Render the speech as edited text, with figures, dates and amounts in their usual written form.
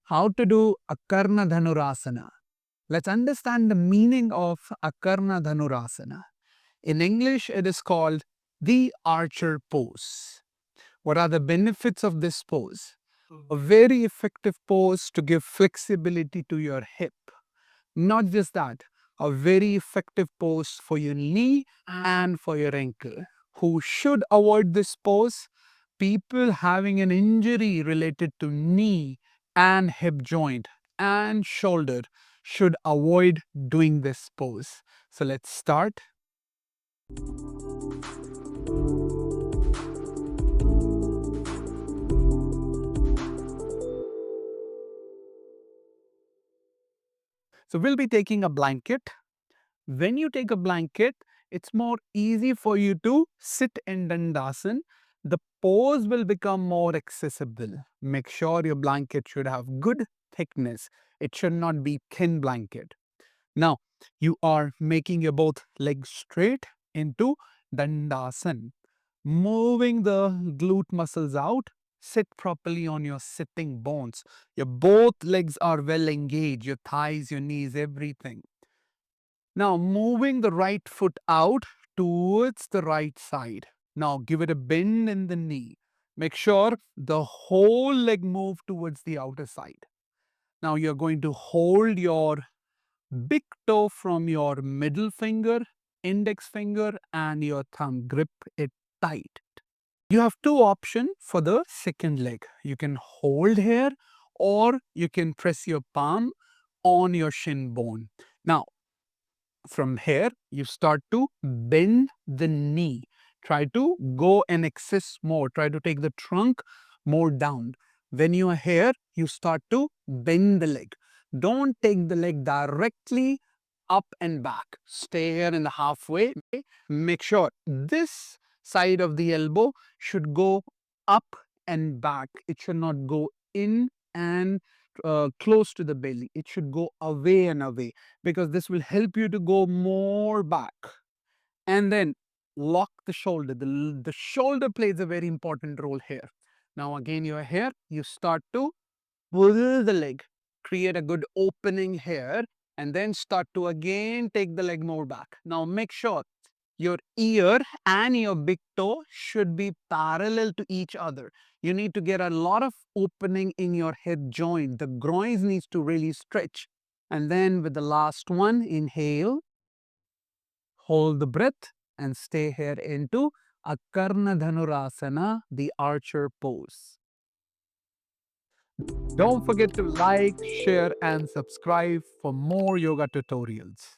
how to do Akarna Dhanurasana. Let's understand the meaning of Akarna Dhanurasana. In English, it is called the archer pose. What are the benefits of this pose? A very effective pose to give flexibility to your hip. Not just that, a very effective pose for your knee and for your ankle. Who should avoid this pose? People having an injury related to knee and hip joint and shoulder should avoid doing this pose. So let's start. So we'll be taking a blanket. When you take a blanket, it's more easy for you to sit in Dandasana. The pose will become more accessible. Make sure your blanket should have good thickness. It should not be thin blanket. Now, you are making your both legs straight into Dandasana. Moving the glute muscles out, sit properly on your sitting bones. Your both legs are well engaged, your thighs, your knees, everything. Now, moving the right foot out towards the right side. Now, give it a bend in the knee. Make sure the whole leg move towards the outer side. Now, you're going to hold your big toe from your middle finger, index finger, and your thumb. Grip it tight. You have two options for the second leg. You can hold here or you can press your palm on your shin bone. Now, from here, you start to bend the knee. Try to go and excess more. Try to take the trunk more down. When you are here, you start to bend the leg. Don't take the leg directly up and back. Stay here in the halfway. Make sure this side of the elbow should go up and back. It should not go in and close to the belly. It should go away and away because this will help you to go more back. And then lock the shoulder. The shoulder plays a very important role here. Now, again, you're here. You start to pull the leg, create a good opening here, and then start to again take the leg more back. Now, make sure your ear and your big toe should be parallel to each other. You need to get a lot of opening in your hip joint. The groins needs to really stretch. And then with the last one, inhale, hold the breath and stay here into Akarna Dhanurasana, the archer pose. Don't forget to like, share and subscribe for more yoga tutorials.